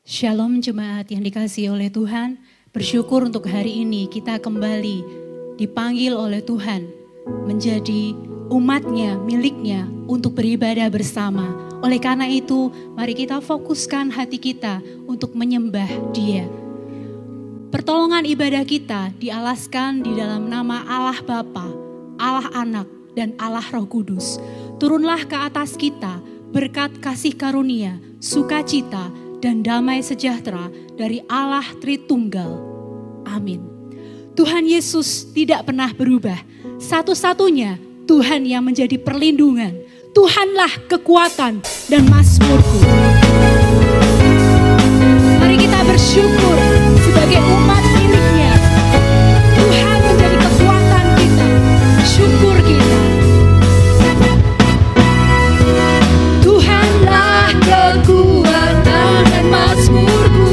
Shalom jemaat yang dikasihi oleh Tuhan. Bersyukur untuk hari ini kita kembali dipanggil oleh Tuhan menjadi umatnya, miliknya untuk beribadah bersama. Oleh karena itu, mari kita fokuskan hati kita untuk menyembah Dia. Pertolongan ibadah kita dialaskan di dalam nama Allah Bapa, Allah Anak, dan Allah Roh Kudus. Turunlah ke atas kita berkat kasih karunia, sukacita, dan damai sejahtera dari Allah Tritunggal. Amin. Tuhan Yesus tidak pernah berubah. Satu-satunya Tuhan yang menjadi perlindungan. Tuhanlah kekuatan dan mazmurku. Mari kita bersyukur sebagai umat miliknya. Tuhan menjadi kekuatan kita, syukur kita. Tuhanlah kekuatan dan mazmurku.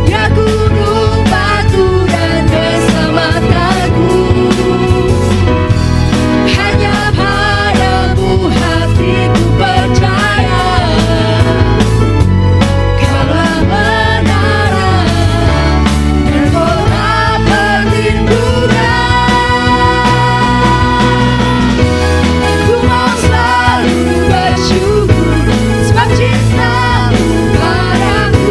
Ya gunung batu dan desa mataku. Hanya padamu hatiku percaya. Kaulah menara dan kota perlindungan. Ku mau selalu bersyukur sebab cintamu padaku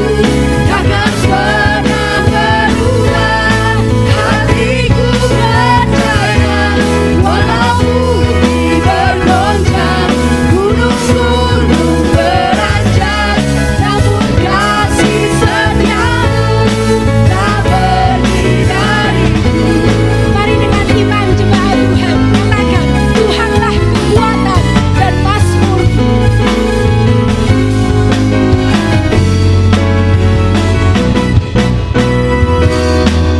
takkan pernah berubah. Hatiku percaya walau bumi bergoncang, gunung-gunung beranjak, namun kasih setiamu tak pergi dariku. Mari dengan iman jemaat Tuhan katakan, Tuhanlah kekuatan dan mazmurku.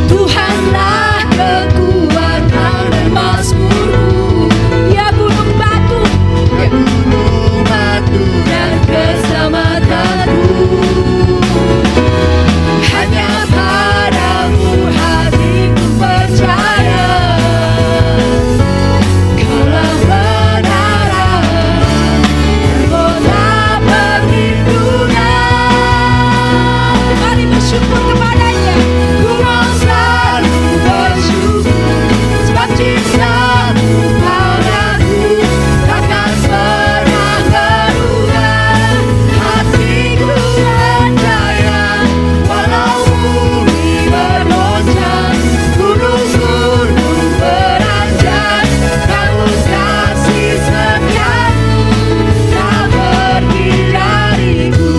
Tuhanlah kekuatan dan mazmurku. Ya gunung batu dan keselamatanku. Hanya padamu hatiku percaya. Kaulah menara dan kota perlindungan. Mari bersyukur kepadanya. Ku mau selalu bersyukur sebab cintamu padaku takkan pernah berubah. Hatiku percaya walau bumi bergoncang, gunung-gunung beranjak, namun kasih setiamu tak pergi dariku.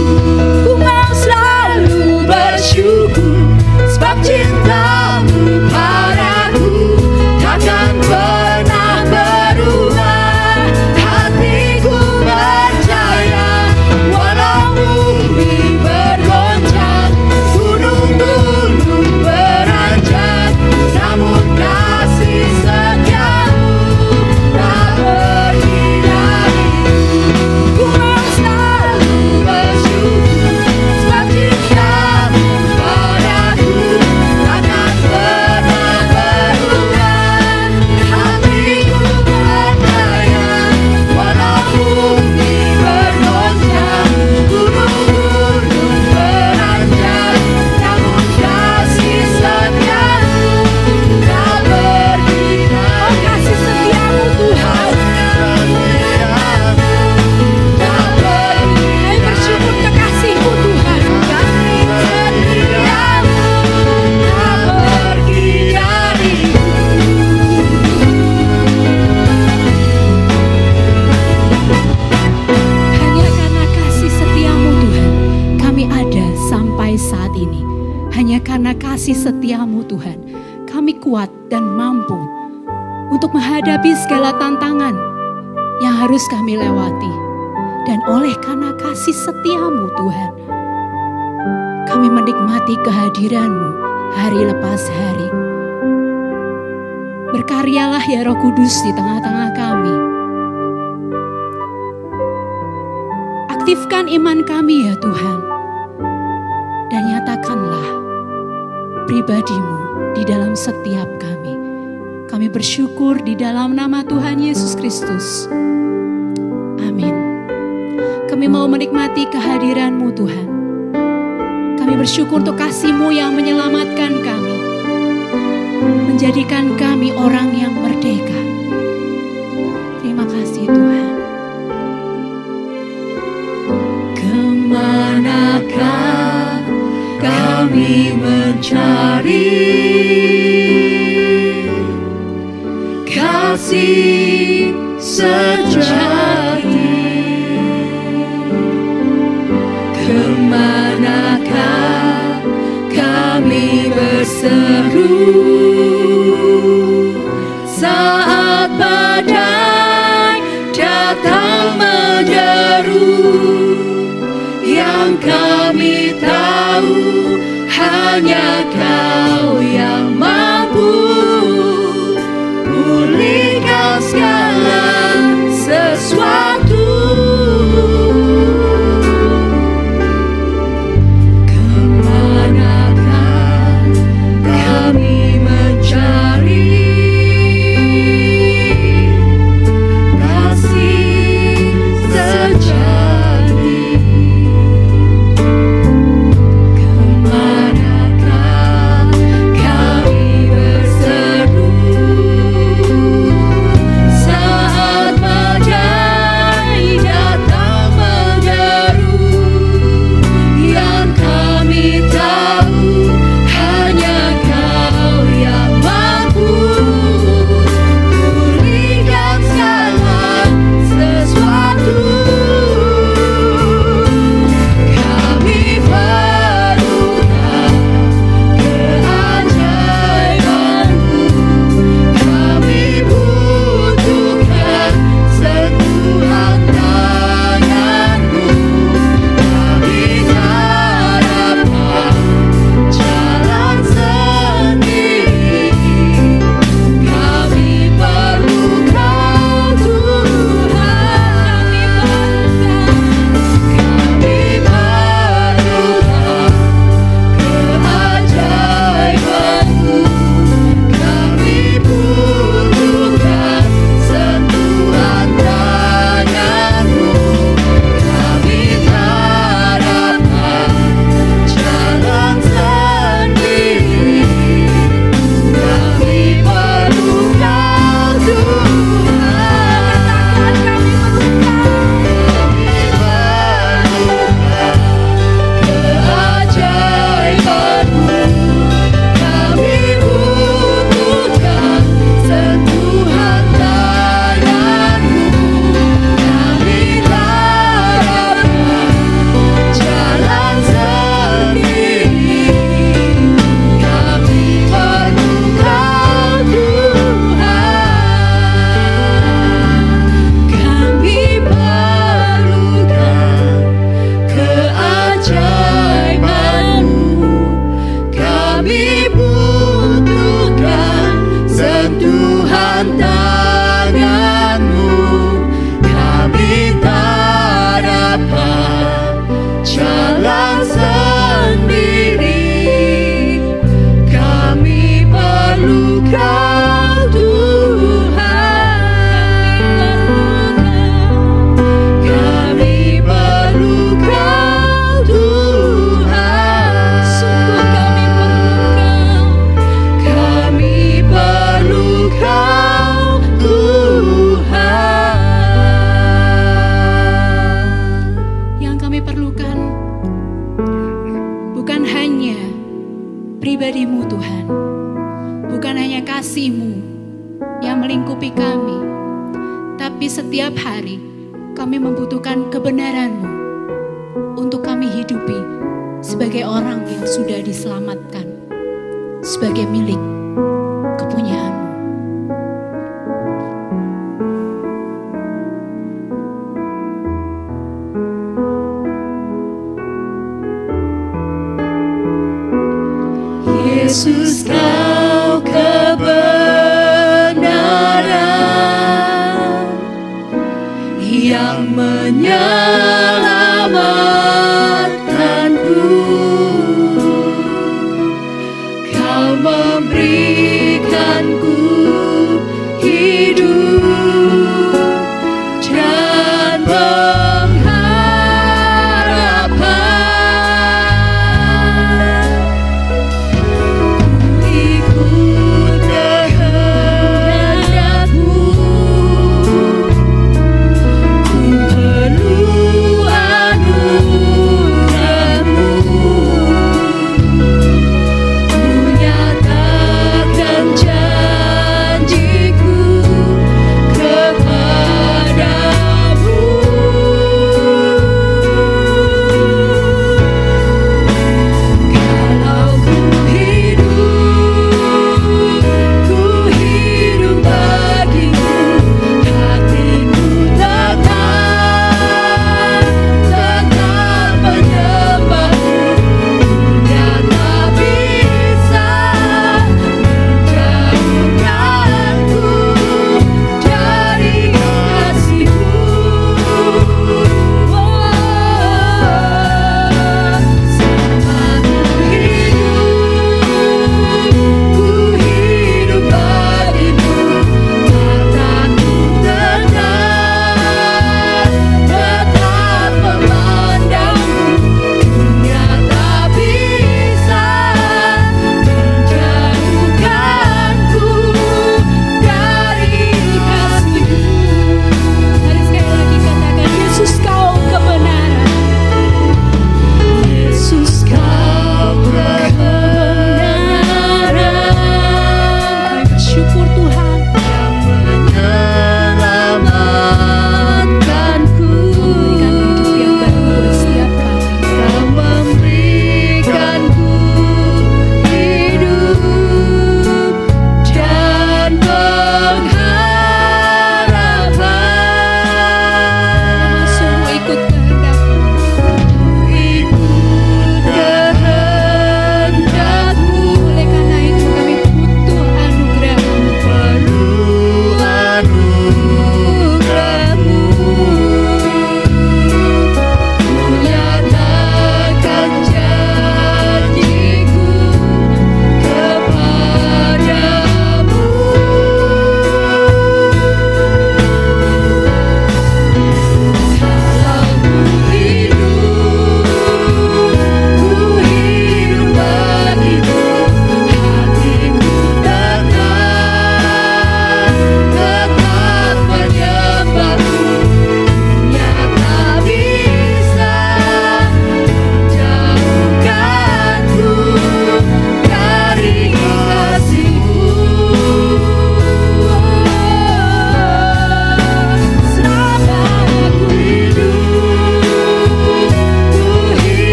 Ku mau selalu bersyukur sebab cintamu padaku takkan pernah berubah. Hatiku percaya walau bumi bergoncang, gunung-gunung beranjak, namun kasih setiamu tak pergi dariku. Ku mau selalu bersyukur sebab cintamu padaku takkan pernah berubah. Hatiku percaya walau bumi bergoncang, gunung-gunung beranjak, namun kasih setiamu tak pergi dariku. Kasih setiamu Tuhan tak pergi. Kami bersyukur kekasih-Mu Tuhan. Kasih setiamu tak pergi dariku. Hanya karena kasih setiamu Tuhan, kami ada sampai saat ini. Hanya karena kasih setiamu Tuhan, kami kuat dan mampu untuk menghadapi segala tantangan yang harus kami lewati. Dan oleh karena kasih setiamu Tuhan, kami menikmati kehadiran-Mu hari lepas hari. Berkaryalah ya Roh Kudus di tengah-tengah kami. Aktifkan iman kami ya Tuhan. Dan nyatakanlah pribadi-Mu di dalam setiap kami. Kami bersyukur di dalam nama Tuhan Yesus Kristus. Amin. Kami mau menikmati kehadiran-Mu Tuhan. Kami bersyukur untuk kasih-Mu yang menyelamatkan kami, menjadikan kami orang yang merdeka. Terima kasih Tuhan. Kemanakah kami mencari kasih sejati? Kemanakah kami berseru saat badai datang menderu? Yang kami tahu hanya Kau yang mampu pulihkan segala sesuatu. Kemanakah kami mencari kasih sejati? Kemanakah kami berseru saat badai datang menderu? Yang kami tahu hanya Kau yang mampu pulihkan segala sesuatu. Kami perlukan keajaiban-Mu, kami butuhkan sentuhan tangan-Mu. Kami tak dapat jalan sendiri, kami perlu Kau Tuhan. Kami perlukan keajaiban-Mu, kami butuhkan sentuhan tangan-Mu. Kami tak dapat jalan sendiri, kami perlu Kau Tuhan. Kami perlukan keajaiban-Mu, kami butuhkan sentuhan tangan-Mu. Kami tak dapat jalan sendiri, kami perlu Kau Tuhan. Kami perlukan keajaiban-Mu, kami butuhkan sentuhan tangan-Mu. Kami tak dapat jalan sendiri, kami perlu Kau Tuhan. Kami perlu Kau Tuhan. Sungguh kami perlu Kau Tuhan. Yang kami perlukan bukan hanya pribadi-Mu Tuhan, bukan hanya kasih-Mu yang melingkupi kami, tapi setiap hari kami membutuhkan kebenaran-Mu untuk kami hidupi sebagai orang yang sudah diselamatkan, sebagai milik kepunyaan-Mu. Yesus, Kau kebenaran yang menyelamatkanku. Kau memberikanku hidup dan pengharapan.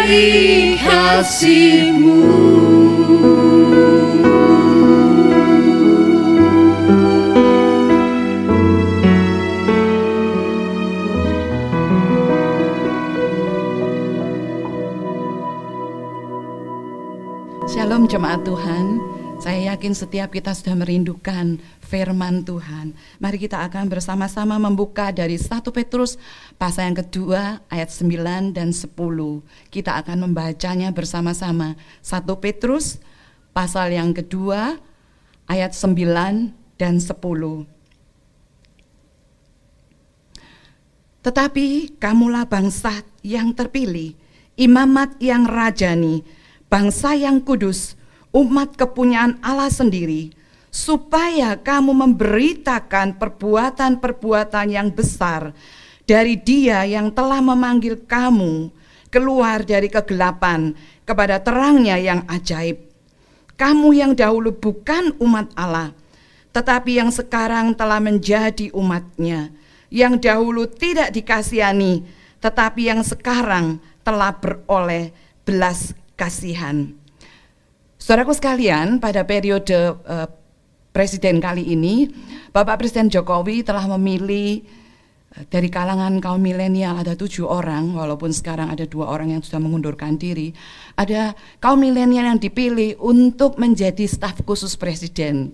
dari kasih-Mu. Shalom jemaat Tuhan, saya yakin setiap kita sudah merindukan firman Tuhan. Mari kita akan bersama-sama membuka dari 1 Petrus pasal yang kedua ayat 9 dan 10. Kita akan membacanya bersama-sama. 1 Petrus pasal yang kedua ayat 9 dan 10. Tetapi kamulah bangsa yang terpilih, imamat yang rajani, bangsa yang kudus, umat kepunyaan Allah sendiri, supaya kamu memberitakan perbuatan-perbuatan yang besar dari Dia yang telah memanggil kamu keluar dari kegelapan kepada terangnya yang ajaib. Kamu yang dahulu bukan umat Allah, tetapi yang sekarang telah menjadi umat-Nya, yang dahulu tidak dikasihani, tetapi yang sekarang telah beroleh belas kasihan. Saudaraku sekalian, pada periode presiden kali ini, Bapak Presiden Jokowi telah memilih dari kalangan kaum milenial ada 7 orang, walaupun sekarang ada 2 orang yang sudah mengundurkan diri. Ada kaum milenial yang dipilih untuk menjadi staf khusus presiden.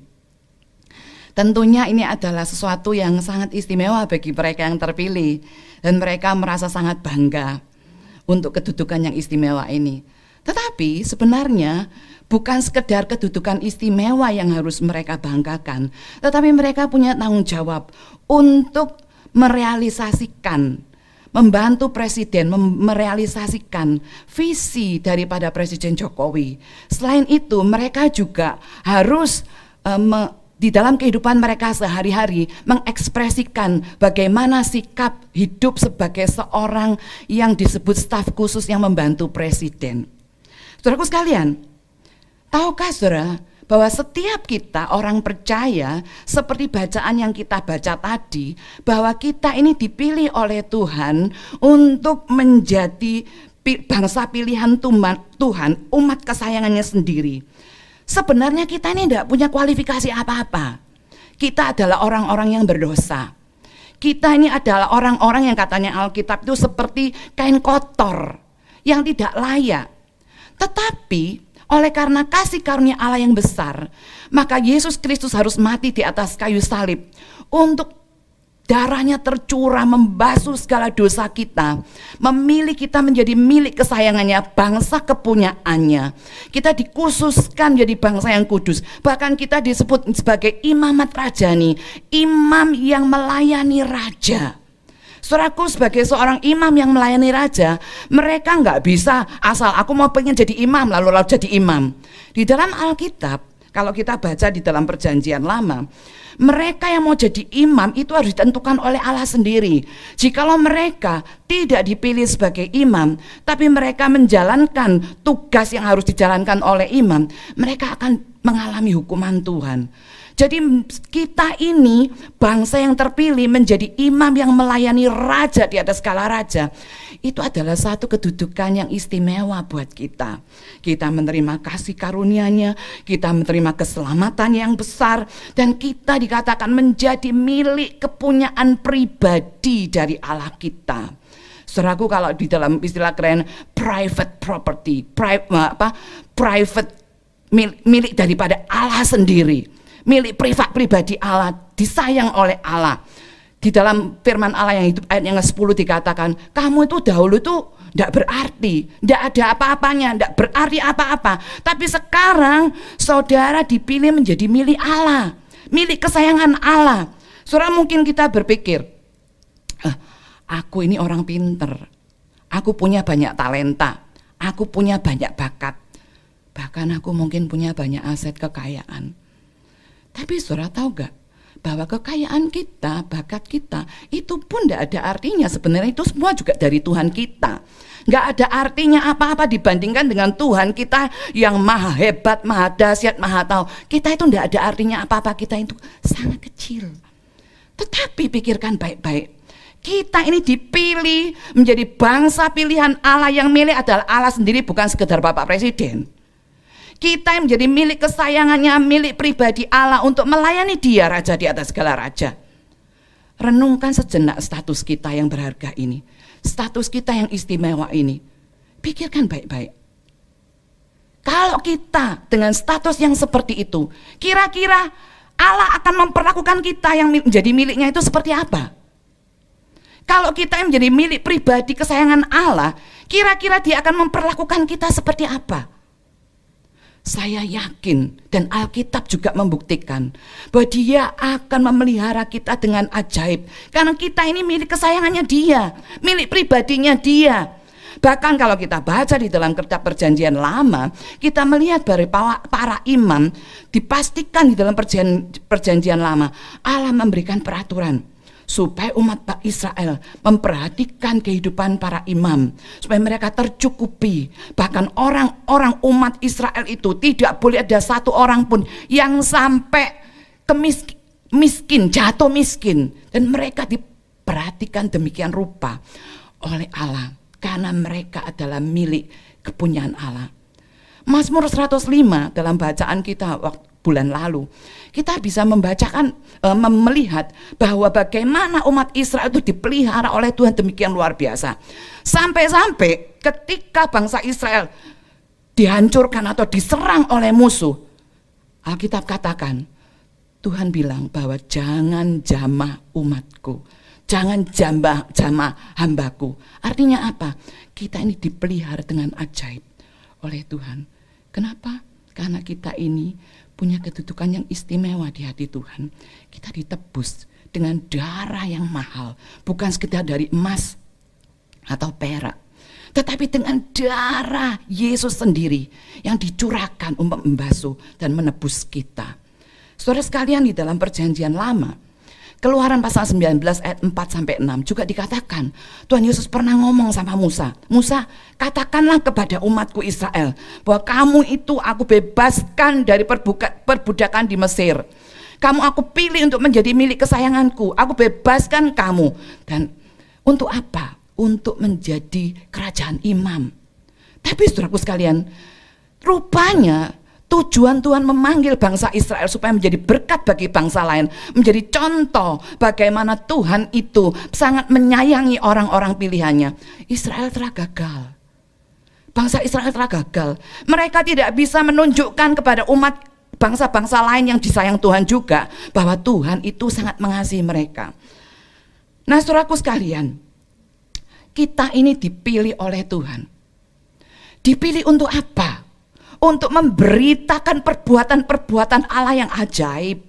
Tentunya ini adalah sesuatu yang sangat istimewa bagi mereka yang terpilih, dan mereka merasa sangat bangga untuk kedudukan yang istimewa ini. Tetapi sebenarnya bukan sekedar kedudukan istimewa yang harus mereka banggakan, tetapi mereka punya tanggung jawab untuk merealisasikan, membantu presiden merealisasikan visi daripada Presiden Jokowi. Selain itu mereka juga harus di dalam kehidupan mereka sehari-hari mengekspresikan bagaimana sikap hidup sebagai seorang yang disebut staf khusus yang membantu presiden. Saudaraku sekalian, tahukah saudara bahwa setiap kita orang percaya, seperti bacaan yang kita baca tadi, bahwa kita ini dipilih oleh Tuhan untuk menjadi bangsa pilihan Tuhan, umat kesayangannya sendiri. Sebenarnya kita ini tidak punya kualifikasi apa-apa. Kita adalah orang-orang yang berdosa. Kita ini adalah orang-orang yang katanya Alkitab itu seperti kain kotor yang tidak layak. Tetapi oleh karena kasih karunia Allah yang besar, maka Yesus Kristus harus mati di atas kayu salib untuk darahnya tercurah membasuh segala dosa kita, memilih kita menjadi milik kesayangannya, bangsa kepunyaannya. Kita dikhususkan menjadi bangsa yang kudus. Bahkan kita disebut sebagai imamat rajani, imam yang melayani raja. Saudaraku, sebagai seorang imam yang melayani raja, mereka nggak bisa asal aku mau pengen jadi imam lalu jadi imam. Di dalam Alkitab, kalau kita baca di dalam Perjanjian Lama, mereka yang mau jadi imam itu harus ditentukan oleh Allah sendiri. Jikalau mereka tidak dipilih sebagai imam, tapi mereka menjalankan tugas yang harus dijalankan oleh imam, mereka akan mengalami hukuman Tuhan. Jadi kita ini bangsa yang terpilih menjadi imam yang melayani raja di atas segala raja. Itu adalah satu kedudukan yang istimewa buat kita. Kita menerima kasih karunia-Nya, kita menerima keselamatan yang besar, dan kita dikatakan menjadi milik kepunyaan pribadi dari Allah kita. Saudaraku, kalau di dalam istilah keren private property, private milik daripada Allah sendiri. Milik privat pribadi Allah, disayang oleh Allah. Di dalam firman Allah yang hidup ayat yang ke-10 dikatakan, kamu itu dahulu tuh tidak berarti, tidak ada apa-apanya, tidak berarti apa-apa. Tapi sekarang saudara dipilih menjadi milik Allah, milik kesayangan Allah. Saudara, mungkin kita berpikir, aku ini orang pinter, aku punya banyak talenta, aku punya banyak bakat, bahkan aku mungkin punya banyak aset kekayaan. Tapi saudara tahu gak bahwa kekayaan kita, bakat kita itu pun tidak ada artinya. Sebenarnya itu semua juga dari Tuhan kita. Gak ada artinya apa-apa dibandingkan dengan Tuhan kita yang maha hebat, maha dahsyat, maha tahu. Kita itu tidak ada artinya apa-apa, kita itu sangat kecil. Tetapi pikirkan baik-baik, Kita ini dipilih menjadi bangsa pilihan Allah, yang milik adalah Allah sendiri, bukan sekedar Bapak Presiden. Kita yang menjadi milik kesayangannya, milik pribadi Allah untuk melayani Dia, Raja di atas segala raja. Renungkan sejenak status kita yang berharga ini, status kita yang istimewa ini. Pikirkan baik-baik. Kalau kita dengan status yang seperti itu, kira-kira Allah akan memperlakukan kita yang menjadi miliknya itu seperti apa? Kalau kita yang menjadi milik pribadi kesayangan Allah, kira-kira Dia akan memperlakukan kita seperti apa? Saya yakin, dan Alkitab juga membuktikan bahwa Dia akan memelihara kita dengan ajaib, karena kita ini milik kesayangannya Dia, milik pribadinya Dia. Bahkan kalau kita baca di dalam kitab Perjanjian Lama, kita melihat dari para imam, dipastikan di dalam perjanjian Lama Allah memberikan peraturan supaya umat Israel memperhatikan kehidupan para imam, supaya mereka tercukupi. Bahkan orang-orang umat Israel itu tidak boleh ada satu orang pun yang sampai miskin, jatuh miskin. Dan mereka diperhatikan demikian rupa oleh Allah, karena mereka adalah milik kepunyaan Allah. Mazmur 105 dalam bacaan kita waktu bulan lalu, kita bisa membacakan, melihat bahwa bagaimana umat Israel itu dipelihara oleh Tuhan demikian luar biasa. Sampai-sampai ketika bangsa Israel dihancurkan atau diserang oleh musuh, Alkitab katakan, Tuhan bilang bahwa jangan jamah umatku, jangan jamah hambaku. Artinya apa? Kita ini dipelihara dengan ajaib oleh Tuhan. Kenapa? Karena kita ini punya kedudukan yang istimewa di hati Tuhan. Kita ditebus dengan darah yang mahal, bukan sekedar dari emas atau perak, tetapi dengan darah Yesus sendiri yang dicurahkan untuk membasuh dan menebus kita. Saudara sekalian, di dalam Perjanjian Lama, Keluaran pasal 19 ayat 4-6 juga dikatakan, Tuhan Yesus pernah ngomong sama Musa, Musa, katakanlah kepada umatku Israel bahwa kamu itu aku bebaskan dari perbudakan di Mesir. Kamu aku pilih untuk menjadi milik kesayanganku, aku bebaskan kamu. Dan untuk apa? Untuk menjadi kerajaan imam. Tapi saudaraku sekalian, rupanya tujuan Tuhan memanggil bangsa Israel supaya menjadi berkat bagi bangsa lain, menjadi contoh bagaimana Tuhan itu sangat menyayangi orang-orang pilihannya. Israel telah gagal. Bangsa Israel telah gagal. Mereka tidak bisa menunjukkan kepada umat bangsa-bangsa lain yang disayang Tuhan juga bahwa Tuhan itu sangat mengasihi mereka. Nah, saudaraku sekalian, kita ini dipilih oleh Tuhan. Dipilih untuk apa? Untuk memberitakan perbuatan-perbuatan Allah yang ajaib.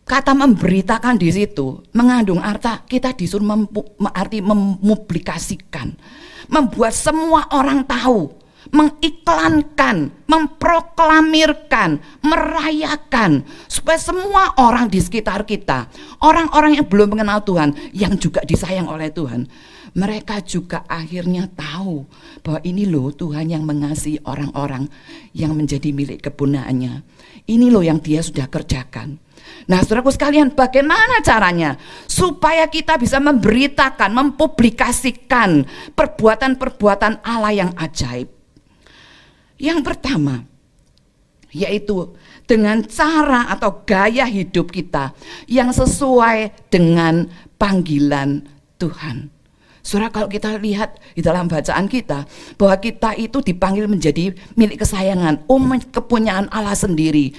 Kata memberitakan di situ mengandung arti kita disuruh mempublikasikan, membuat semua orang tahu, mengiklankan, memproklamirkan, merayakan, supaya semua orang di sekitar kita, orang-orang yang belum mengenal Tuhan, yang juga disayang oleh Tuhan, mereka juga akhirnya tahu bahwa ini loh Tuhan yang mengasihi orang-orang yang menjadi milik kepunyaannya. Ini loh yang Dia sudah kerjakan. Nah, saudaraku sekalian, bagaimana caranya supaya kita bisa memberitakan, mempublikasikan perbuatan-perbuatan Allah yang ajaib? Yang pertama, yaitu dengan cara atau gaya hidup kita yang sesuai dengan panggilan Tuhan. Saudara, kalau kita lihat di dalam bacaan kita bahwa kita itu dipanggil menjadi milik kesayangan, kepunyaan Allah sendiri,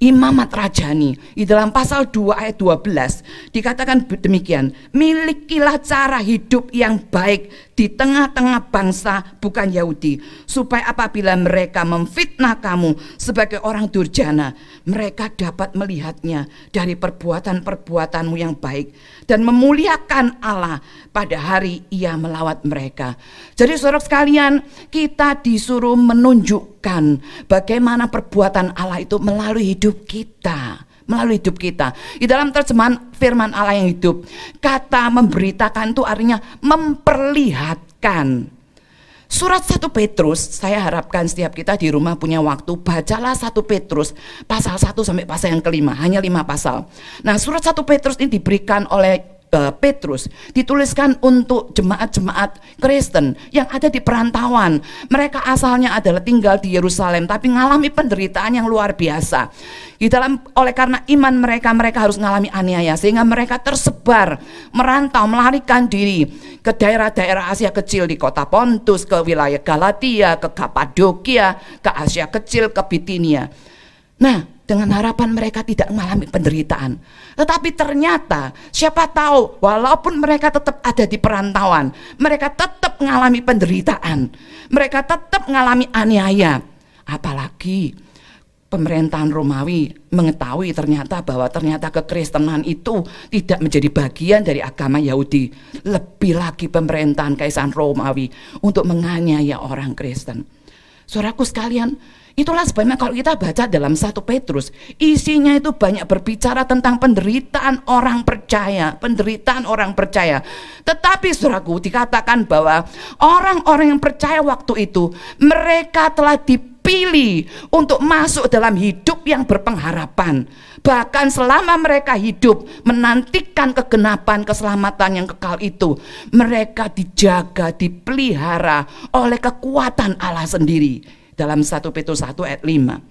imamat rajani. Di dalam pasal 2 ayat 12 dikatakan demikian, milikilah cara hidup yang baik di tengah-tengah bangsa bukan Yahudi, supaya apabila mereka memfitnah kamu sebagai orang durjana, mereka dapat melihatnya dari perbuatan-perbuatanmu yang baik dan memuliakan Allah pada hari Ia melawat mereka. Jadi saudara sekalian, kita disuruh menunjukkan bagaimana perbuatan Allah itu melalui hidup kita. Melalui hidup kita. Di dalam terjemahan firman Allah yang hidup, kata memberitakan itu artinya memperlihatkan. Surat 1 Petrus, saya harapkan setiap kita di rumah punya waktu, bacalah 1 Petrus pasal 1 sampai pasal yang kelima, hanya 5 pasal. Nah, surat 1 Petrus ini diberikan oleh Petrus dituliskan untuk jemaat-jemaat Kristen yang ada di perantauan. Mereka asalnya adalah tinggal di Yerusalem tapi mengalami penderitaan yang luar biasa. Oleh karena iman mereka harus mengalami aniaya sehingga mereka tersebar, merantau, melarikan diri ke daerah-daerah Asia Kecil, di kota Pontus, ke wilayah Galatia, ke Kapadokia, ke Asia Kecil, ke Bitinia. Nah, dengan harapan mereka tidak mengalami penderitaan. Tetapi ternyata siapa tahu walaupun mereka tetap ada di perantauan, mereka tetap mengalami penderitaan. Mereka tetap mengalami aniaya. Apalagi pemerintahan Romawi mengetahui bahwa ternyata kekristenan itu tidak menjadi bagian dari agama Yahudi. Lebih lagi pemerintahan Kaisar Romawi untuk menganiaya orang Kristen. Saudaraku sekalian, itulah sebabnya kalau kita baca dalam 1 Petrus, isinya itu banyak berbicara tentang penderitaan orang percaya, Tetapi saudaraku, dikatakan bahwa orang-orang yang percaya waktu itu, mereka telah dipilih untuk masuk dalam hidup yang berpengharapan. Bahkan selama mereka hidup menantikan kegenapan keselamatan yang kekal itu, mereka dijaga, dipelihara oleh kekuatan Allah sendiri. Dalam 1 Petrus 1 ayat 5.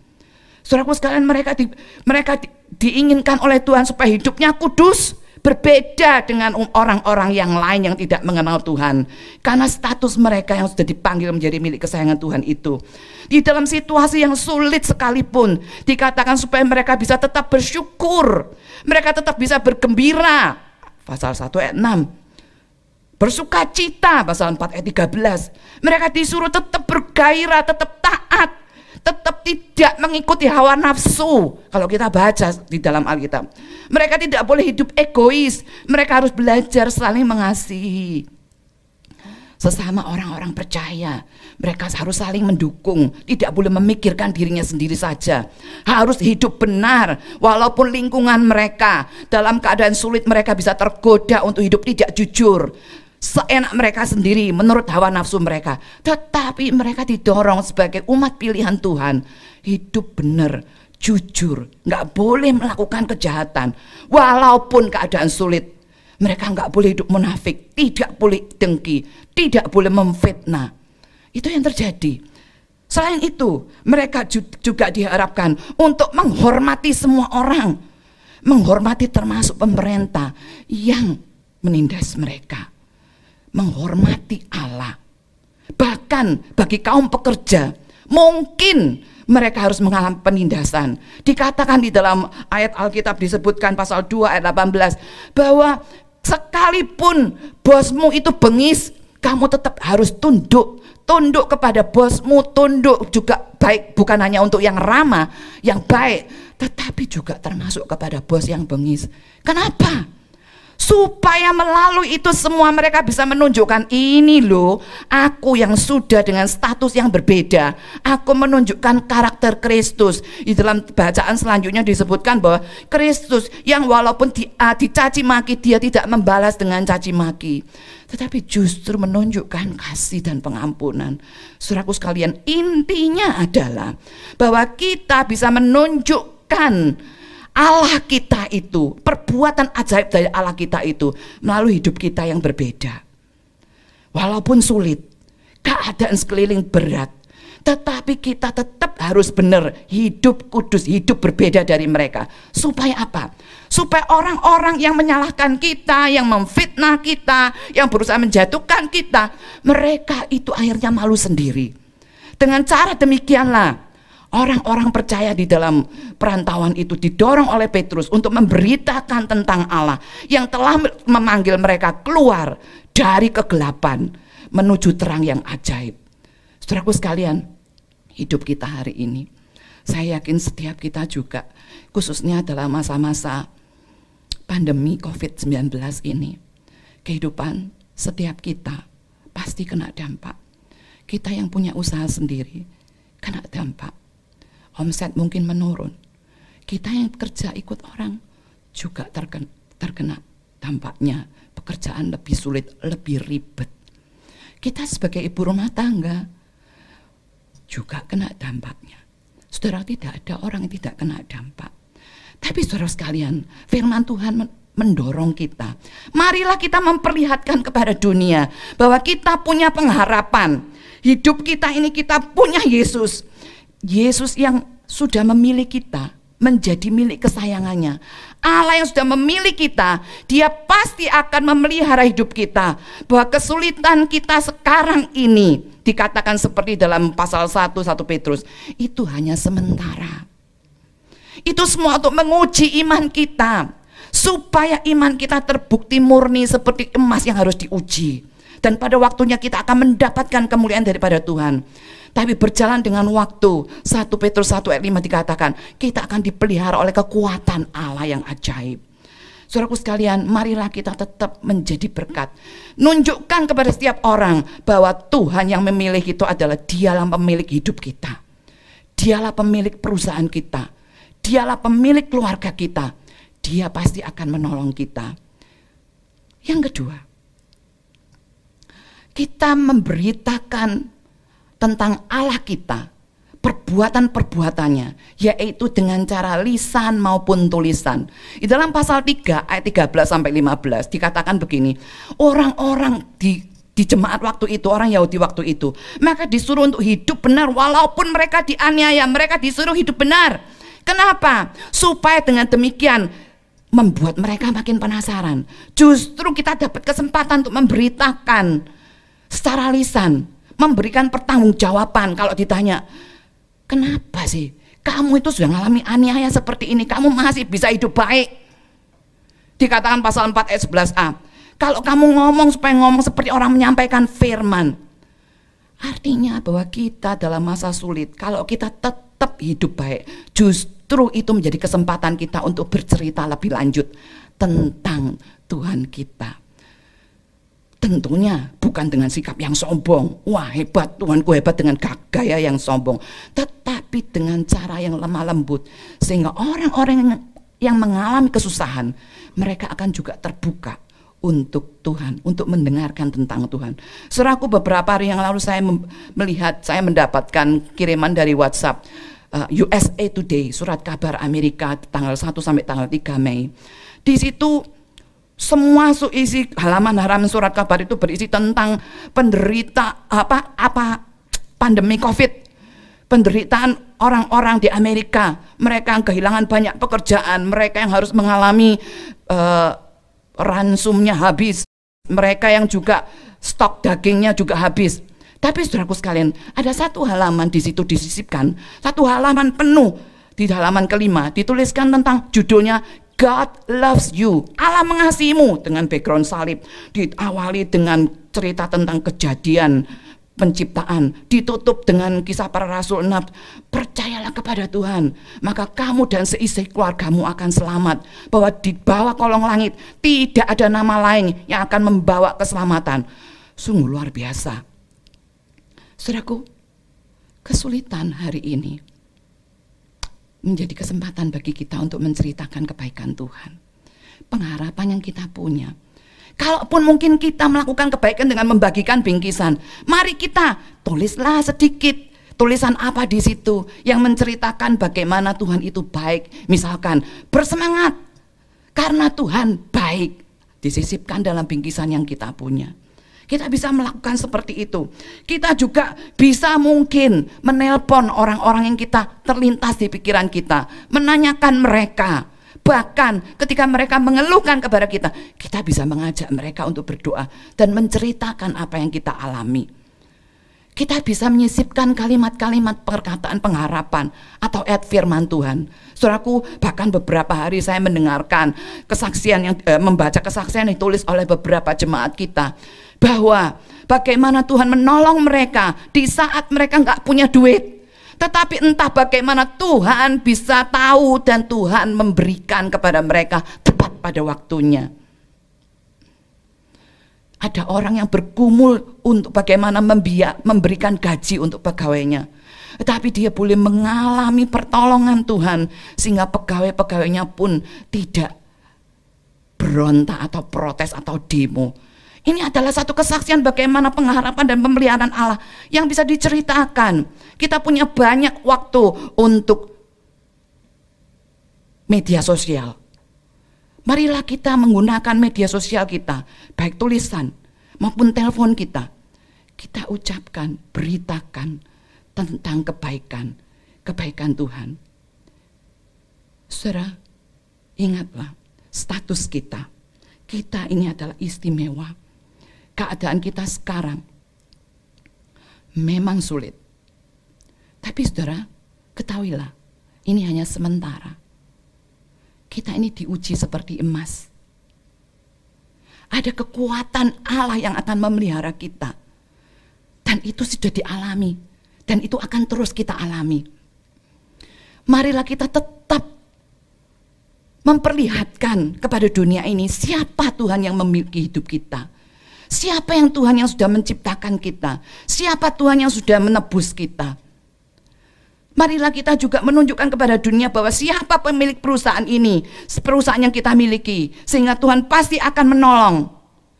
Saudaraku sekalian, mereka diinginkan oleh Tuhan supaya hidupnya kudus, berbeda dengan orang-orang yang lain yang tidak mengenal Tuhan, karena status mereka yang sudah dipanggil menjadi milik kesayangan Tuhan itu. Di dalam situasi yang sulit sekalipun, dikatakan supaya mereka bisa tetap bersyukur, mereka tetap bisa bergembira. Pasal 1 ayat 6. Bersukacita, pasal 4 ayat 13. Mereka disuruh tetap bergairah, tetap taat, tetap tidak mengikuti hawa nafsu. Kalau kita baca di dalam Alkitab, mereka tidak boleh hidup egois. Mereka harus belajar saling mengasihi sesama orang-orang percaya. Mereka harus saling mendukung, tidak boleh memikirkan dirinya sendiri saja. Harus hidup benar, walaupun lingkungan mereka dalam keadaan sulit, mereka bisa tergoda untuk hidup tidak jujur, seenak mereka sendiri, menurut hawa nafsu mereka. Tetapi mereka didorong sebagai umat pilihan Tuhan, hidup benar, jujur, nggak boleh melakukan kejahatan. Walaupun keadaan sulit, mereka nggak boleh hidup munafik, tidak boleh dengki, tidak boleh memfitnah. Itu yang terjadi. Selain itu, mereka juga diharapkan untuk menghormati semua orang, menghormati termasuk pemerintah yang menindas mereka, menghormati Allah. Bahkan bagi kaum pekerja, mungkin mereka harus mengalami penindasan. Dikatakan di dalam ayat Alkitab, disebutkan pasal 2 ayat 18, bahwa sekalipun bosmu itu bengis, kamu tetap harus tunduk kepada bosmu, tunduk juga baik, bukan hanya untuk yang ramah, yang baik, tetapi juga termasuk kepada bos yang bengis. Kenapa? Supaya melalui itu semua mereka bisa menunjukkan, ini loh, aku yang sudah dengan status yang berbeda, aku menunjukkan karakter Kristus. Di dalam bacaan selanjutnya disebutkan bahwa Kristus yang walaupun dicaci maki, dia tidak membalas dengan caci maki, tetapi justru menunjukkan kasih dan pengampunan. Saudaraku sekalian, intinya adalah bahwa kita bisa menunjukkan Allah kita itu, perbuatan ajaib dari Allah kita itu melalui hidup kita yang berbeda. Walaupun sulit, keadaan sekeliling berat, tetapi kita tetap harus benar, hidup kudus, hidup berbeda dari mereka. Supaya apa? Supaya orang-orang yang menyalahkan kita, yang memfitnah kita, yang berusaha menjatuhkan kita, mereka itu akhirnya malu sendiri. Dengan cara demikianlah orang-orang percaya di dalam perantauan itu didorong oleh Petrus untuk memberitakan tentang Allah yang telah memanggil mereka keluar dari kegelapan menuju terang yang ajaib. Saudaraku sekalian, hidup kita hari ini, saya yakin setiap kita juga, khususnya dalam masa-masa pandemi COVID-19 ini, kehidupan setiap kita pasti kena dampak. Kita yang punya usaha sendiri kena dampak. Omset mungkin menurun. Kita yang bekerja ikut orang juga terkena dampaknya. Pekerjaan lebih sulit, lebih ribet. Kita sebagai ibu rumah tangga juga kena dampaknya. Saudara, tidak ada orang yang tidak kena dampak. Tapi saudara sekalian, firman Tuhan mendorong kita. Marilah kita memperlihatkan kepada dunia bahwa kita punya pengharapan. Hidup kita ini kita punya Yesus. Yesus yang sudah memilih kita menjadi milik kesayangannya. Allah yang sudah memilih kita, Dia pasti akan memelihara hidup kita. Bahwa kesulitan kita sekarang ini, dikatakan seperti dalam pasal 1 Petrus, itu hanya sementara. Itu semua untuk menguji iman kita, supaya iman kita terbukti murni seperti emas yang harus diuji. Dan pada waktunya kita akan mendapatkan kemuliaan daripada Tuhan. Tapi berjalan dengan waktu, 1 Petrus 1 ayat 5 dikatakan, kita akan dipelihara oleh kekuatan Allah yang ajaib. Saudaraku sekalian, marilah kita tetap menjadi berkat. Nunjukkan kepada setiap orang bahwa Tuhan yang memilih itu adalah Dialah pemilik hidup kita. Dialah pemilik perusahaan kita. Dialah pemilik keluarga kita. Dia pasti akan menolong kita. Yang kedua, kita memberitakan tentang Allah kita, perbuatan-perbuatannya, yaitu dengan cara lisan maupun tulisan. Di dalam pasal 3 ayat 13 sampai 15 dikatakan begini, orang-orang di jemaat waktu itu, orang Yahudi waktu itu, mereka disuruh untuk hidup benar walaupun mereka dianiaya, mereka disuruh hidup benar. Kenapa? Supaya dengan demikian membuat mereka makin penasaran. Justru kita dapat kesempatan untuk memberitakan secara lisan, memberikan pertanggungjawaban. Kalau ditanya, kenapa sih kamu itu sudah mengalami aniaya seperti ini, kamu masih bisa hidup baik? Dikatakan pasal 4 ayat 11a, kalau kamu ngomong supaya ngomong seperti orang menyampaikan firman. Artinya bahwa kita dalam masa sulit, kalau kita tetap hidup baik, justru itu menjadi kesempatan kita untuk bercerita lebih lanjut tentang Tuhan kita. Tentunya bukan dengan sikap yang sombong, wah hebat, Tuhanku hebat, dengan gaya yang sombong, tetapi dengan cara yang lemah lembut, sehingga orang-orang yang mengalami kesusahan, mereka akan juga terbuka untuk Tuhan, untuk mendengarkan tentang Tuhan. Saudaraku, beberapa hari yang lalu saya saya mendapatkan kiriman dari WhatsApp USA Today, surat kabar Amerika, tanggal 1 sampai tanggal 3 Mei. Di situ semua isi halaman surat kabar itu berisi tentang penderita pandemi COVID, penderitaan orang-orang di Amerika, mereka yang kehilangan banyak pekerjaan, mereka yang harus mengalami ransumnya habis, mereka yang juga stok dagingnya juga habis. Tapi saudaraku sekalian, ada satu halaman di situ disisipkan, satu halaman penuh, di halaman kelima dituliskan tentang judulnya God loves you, Allah mengasihimu, dengan background salib, diawali dengan cerita tentang kejadian penciptaan, ditutup dengan kisah para rasul. Percayalah kepada Tuhan, maka kamu dan seisi keluargamu akan selamat, bahwa di bawah kolong langit tidak ada nama lain yang akan membawa keselamatan. Sungguh luar biasa. Saudaraku, kesulitan hari ini menjadi kesempatan bagi kita untuk menceritakan kebaikan Tuhan, pengharapan yang kita punya. Kalaupun mungkin kita melakukan kebaikan dengan membagikan bingkisan, mari kita tulislah sedikit tulisan apa di situ yang menceritakan bagaimana Tuhan itu baik. Misalkan, bersemangat karena Tuhan baik, disisipkan dalam bingkisan yang kita punya. Kita bisa melakukan seperti itu. Kita juga bisa mungkin menelpon orang-orang yang kita terlintas di pikiran kita, menanyakan mereka. Bahkan ketika mereka mengeluhkan kepada kita, kita bisa mengajak mereka untuk berdoa dan menceritakan apa yang kita alami. Kita bisa menyisipkan kalimat-kalimat perkataan pengharapan atau ayat firman Tuhan. Saudaraku, bahkan beberapa hari saya mendengarkan kesaksian yang membaca kesaksian yang ditulis oleh beberapa jemaat kita, bahwa bagaimana Tuhan menolong mereka di saat mereka nggak punya duit. Tetapi entah bagaimana Tuhan bisa tahu dan Tuhan memberikan kepada mereka tepat pada waktunya. Ada orang yang bergumul untuk bagaimana memberikan gaji untuk pegawainya, tetapi dia boleh mengalami pertolongan Tuhan sehingga pegawai-pegawainya pun tidak berontak atau protes atau demo. Ini adalah satu kesaksian bagaimana pengharapan dan pemeliharaan Allah yang bisa diceritakan. Kita punya banyak waktu untuk media sosial. Marilah kita menggunakan media sosial kita, baik tulisan maupun telepon kita. Kita ucapkan, beritakan tentang kebaikan Tuhan. Saudara, ingatlah status kita. Kita ini adalah istimewa. Keadaan kita sekarang memang sulit. Tapi saudara, ketahuilah, ini hanya sementara. Kita ini diuji seperti emas. Ada kekuatan Allah yang akan memelihara kita. Dan itu sudah dialami. Dan itu akan terus kita alami. Marilah kita tetap memperlihatkan kepada dunia ini siapa Tuhan yang memiliki hidup kita. Siapa yang Tuhan yang sudah menciptakan kita. Siapa Tuhan yang sudah menebus kita. Marilah kita juga menunjukkan kepada dunia bahwa siapa pemilik perusahaan ini, perusahaan yang kita miliki. Sehingga Tuhan pasti akan menolong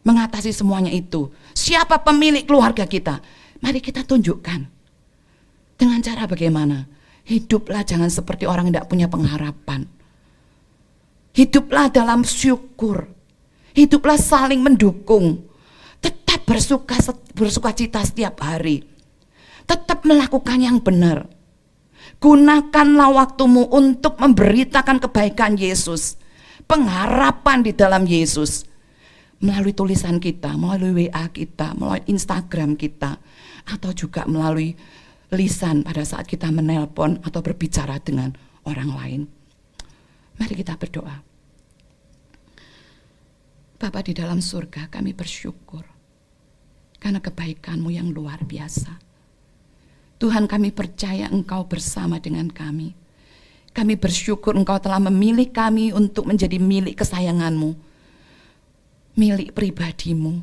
mengatasi semuanya itu. Siapa pemilik keluarga kita. Mari kita tunjukkan. Dengan cara bagaimana? Hiduplah jangan seperti orang yang tidak punya pengharapan. Hiduplah dalam syukur. Hiduplah saling mendukung. Tetap bersuka cita setiap hari. Tetap melakukan yang benar. Gunakanlah waktumu untuk memberitakan kebaikan Yesus. Pengharapan di dalam Yesus. Melalui tulisan kita, melalui WA kita, melalui Instagram kita. Atau juga melalui lisan pada saat kita menelpon atau berbicara dengan orang lain. Mari kita berdoa. Bapa di dalam surga, kami bersyukur karena kebaikan-Mu yang luar biasa. Tuhan, kami percaya Engkau bersama dengan kami. Kami bersyukur Engkau telah memilih kami untuk menjadi milik kesayangan-Mu, milik pribadi-Mu.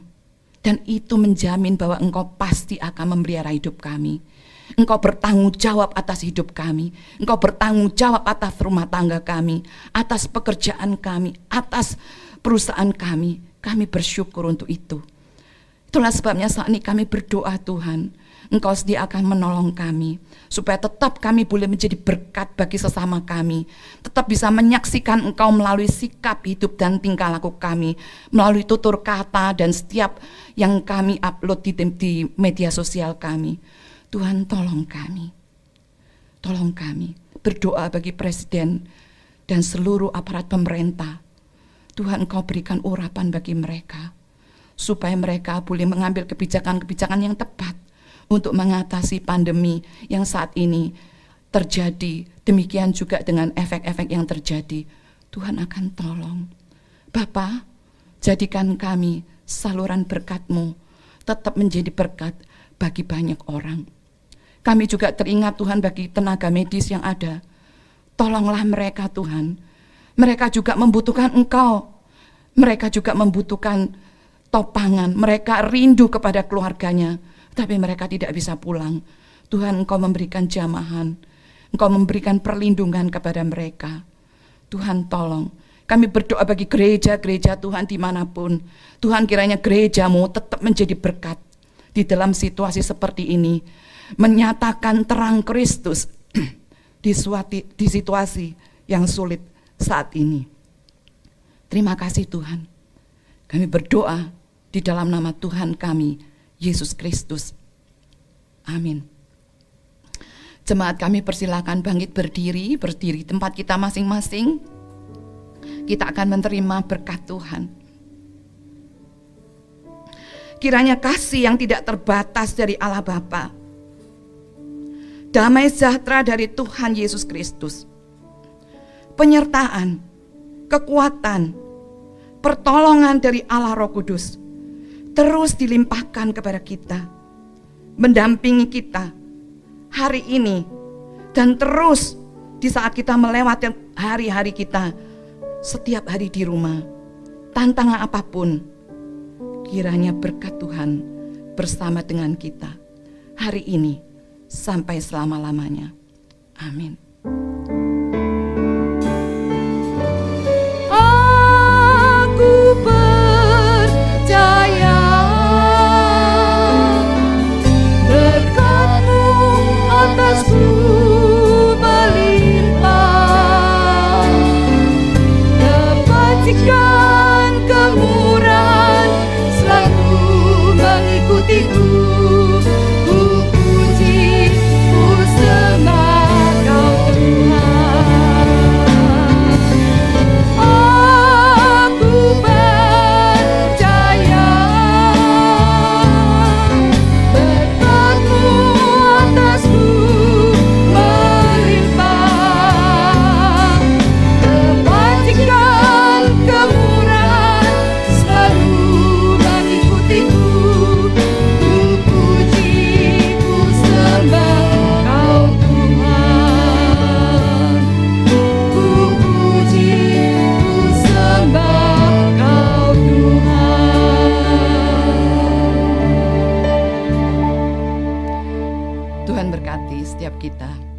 Dan itu menjamin bahwa Engkau pasti akan memelihara hidup kami. Engkau bertanggung jawab atas hidup kami. Engkau bertanggung jawab atas rumah tangga kami, atas pekerjaan kami, atas perusahaan kami. Kami bersyukur untuk itu. Itulah sebabnya saat ini kami berdoa, Tuhan, Engkau sedia akan menolong kami, supaya tetap kami boleh menjadi berkat bagi sesama kami, tetap bisa menyaksikan Engkau melalui sikap hidup dan tingkah laku kami, melalui tutur kata dan setiap yang kami upload di media sosial kami. Tuhan, tolong kami. Tolong kami. Berdoa bagi Presiden dan seluruh aparat pemerintah. Tuhan, Engkau berikan urapan bagi mereka, supaya mereka boleh mengambil kebijakan-kebijakan yang tepat untuk mengatasi pandemi yang saat ini terjadi. Demikian juga dengan efek-efek yang terjadi. Tuhan akan tolong. Bapa, jadikan kami saluran berkat-Mu tetap menjadi berkat bagi banyak orang. Kami juga teringat Tuhan bagi tenaga medis yang ada. Tolonglah mereka Tuhan. Mereka juga membutuhkan Engkau. Mereka juga membutuhkan topangan. Mereka rindu kepada keluarganya, tapi mereka tidak bisa pulang. Tuhan, Engkau memberikan jamahan. Engkau memberikan perlindungan kepada mereka. Tuhan, tolong. Kami berdoa bagi gereja-gereja Tuhan dimanapun. Tuhan, kiranya gereja-Mu tetap menjadi berkat di dalam situasi seperti ini. Menyatakan terang Kristus di situasi yang sulit saat ini. Terima kasih Tuhan. Kami berdoa di dalam nama Tuhan kami, Yesus Kristus. Amin. Jemaat kami persilakan bangkit berdiri tempat kita masing-masing. Kita akan menerima berkat Tuhan. Kiranya kasih yang tidak terbatas dari Allah Bapa, damai sejahtera dari Tuhan Yesus Kristus, penyertaan, kekuatan, pertolongan dari Allah Roh Kudus terus dilimpahkan kepada kita, mendampingi kita hari ini dan terus di saat kita melewati hari-hari kita, setiap hari di rumah, tantangan apapun. Kiranya berkat Tuhan bersama dengan kita hari ini sampai selama-lamanya. Amin. Aku percaya berkat-Mu atasku melimpah, dapat jika Tuhan berkati setiap kita.